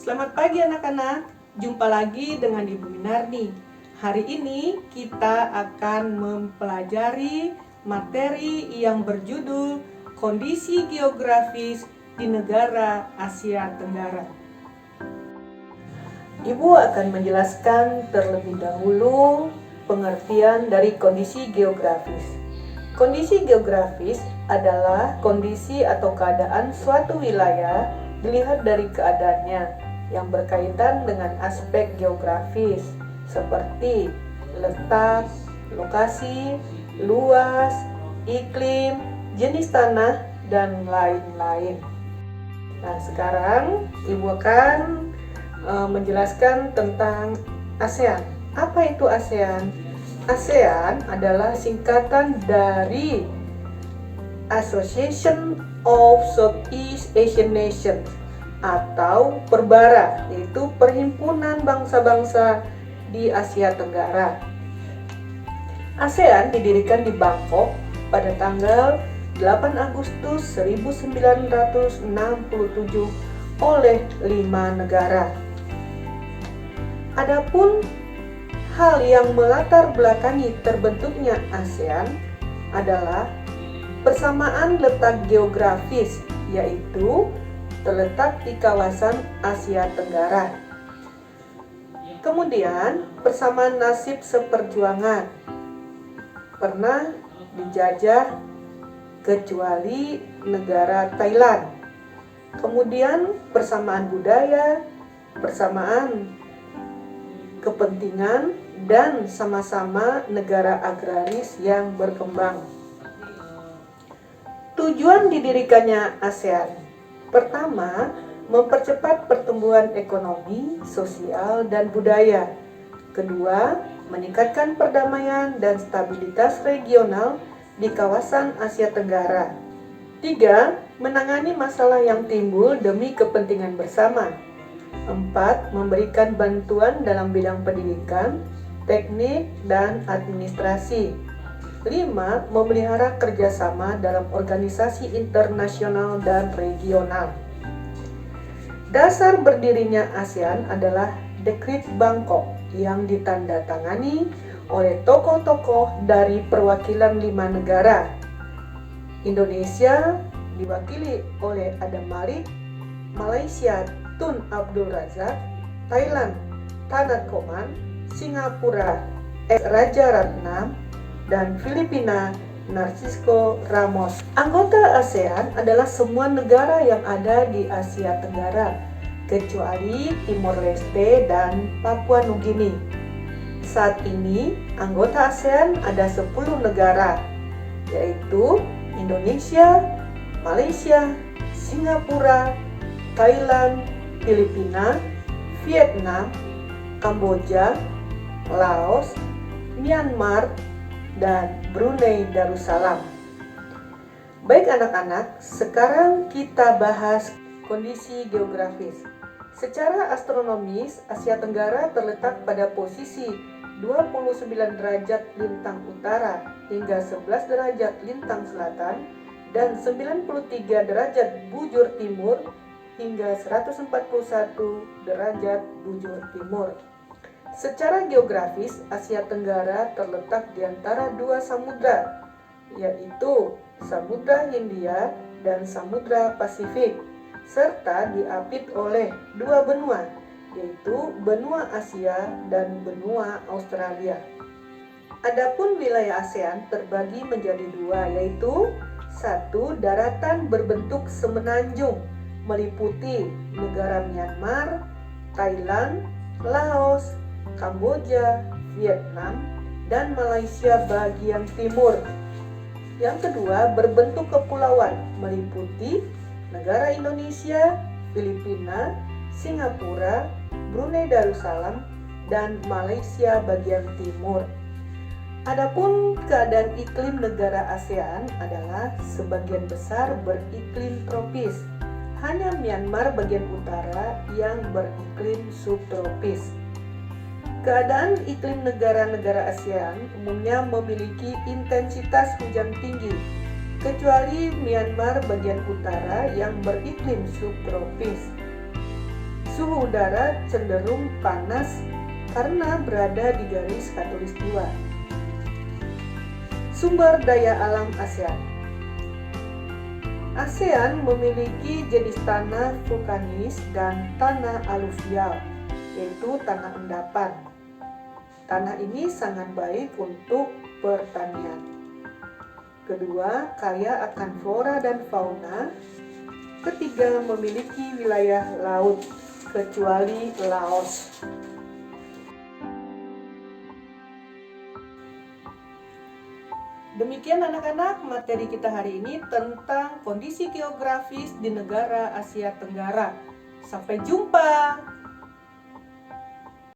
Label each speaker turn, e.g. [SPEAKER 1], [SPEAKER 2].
[SPEAKER 1] Selamat pagi anak-anak, jumpa lagi dengan Ibu Minarni. Hari ini kita akan mempelajari materi yang berjudul Kondisi Geografis di Negara Asia Tenggara. Ibu akan menjelaskan terlebih dahulu pengertian dari kondisi geografis. Kondisi geografis adalah kondisi atau keadaan suatu wilayah dilihat dari keadaannya yang berkaitan dengan aspek geografis seperti letak, lokasi, luas, iklim, jenis tanah, dan lain-lain. Nah, sekarang Ibu akan menjelaskan tentang ASEAN. Apa itu ASEAN? ASEAN adalah singkatan dari Association of Southeast Asian Nations atau Perbara, yaitu perhimpunan bangsa-bangsa di Asia Tenggara. ASEAN didirikan di Bangkok pada tanggal 8 Agustus 1967 oleh 5 negara. Adapun hal yang melatar belakangi terbentuknya ASEAN adalah persamaan letak geografis, yaitu terletak di kawasan Asia Tenggara. Kemudian, persamaan nasib seperjuangan, pernah dijajah kecuali negara Thailand. Kemudian, persamaan budaya, persamaan kepentingan, dan sama-sama negara agraris yang berkembang. Tujuan didirikannya ASEAN: pertama, mempercepat pertumbuhan ekonomi, sosial, dan budaya. Kedua, meningkatkan perdamaian dan stabilitas regional di kawasan Asia Tenggara. Tiga, menangani masalah yang timbul demi kepentingan bersama. 4. Memberikan bantuan dalam bidang pendidikan, teknik, dan administrasi. 5. Memelihara kerjasama dalam organisasi internasional dan regional. Dasar berdirinya ASEAN adalah Dekret Bangkok yang ditandatangani oleh tokoh-tokoh dari perwakilan 5 negara. Indonesia diwakili oleh Adam Malik, Malaysia Tun Abdul Razak, Thailand Thanat Khoman, Singapura Raja Ratnam, dan Filipina Narcisco Ramos. Anggota ASEAN adalah semua negara yang ada di Asia Tenggara, kecuali Timor Leste dan Papua Nugini. Saat ini, anggota ASEAN ada 10 negara, yaitu Indonesia, Malaysia, Singapura, Thailand, Filipina, Vietnam, Kamboja, Laos, Myanmar, dan Brunei Darussalam. Baik anak-anak, sekarang kita bahas kondisi geografis. Secara astronomis, Asia Tenggara terletak pada posisi 29 derajat lintang utara hingga 11 derajat lintang selatan dan 93 derajat bujur timur hingga 141 derajat bujur timur. Secara geografis, Asia Tenggara terletak di antara 2 samudra, yaitu Samudra Hindia dan Samudra Pasifik, serta diapit oleh 2 benua, yaitu benua Asia dan benua Australia. Adapun wilayah ASEAN terbagi menjadi 2, yaitu 1. Daratan berbentuk semenanjung meliputi negara Myanmar, Thailand, Laos, Kamboja, Vietnam, dan Malaysia bagian timur. Yang kedua, berbentuk kepulauan meliputi negara Indonesia, Filipina, Singapura, Brunei Darussalam, dan Malaysia bagian timur. Adapun keadaan iklim negara ASEAN adalah sebagian besar beriklim tropis. Hanya Myanmar bagian utara yang beriklim subtropis. Keadaan iklim negara-negara ASEAN umumnya memiliki intensitas hujan tinggi, kecuali Myanmar bagian utara yang beriklim subtropis. Suhu udara cenderung panas karena berada di garis khatulistiwa. Sumber daya alam ASEAN. ASEAN memiliki jenis tanah vulkanis dan tanah aluvial, yaitu tanah endapan. Tanah ini sangat baik untuk pertanian. Kedua, kaya akan flora dan fauna. Ketiga, memiliki wilayah laut, kecuali Laos. Demikian anak-anak materi kita hari ini tentang kondisi geografis di negara Asia Tenggara. Sampai jumpa.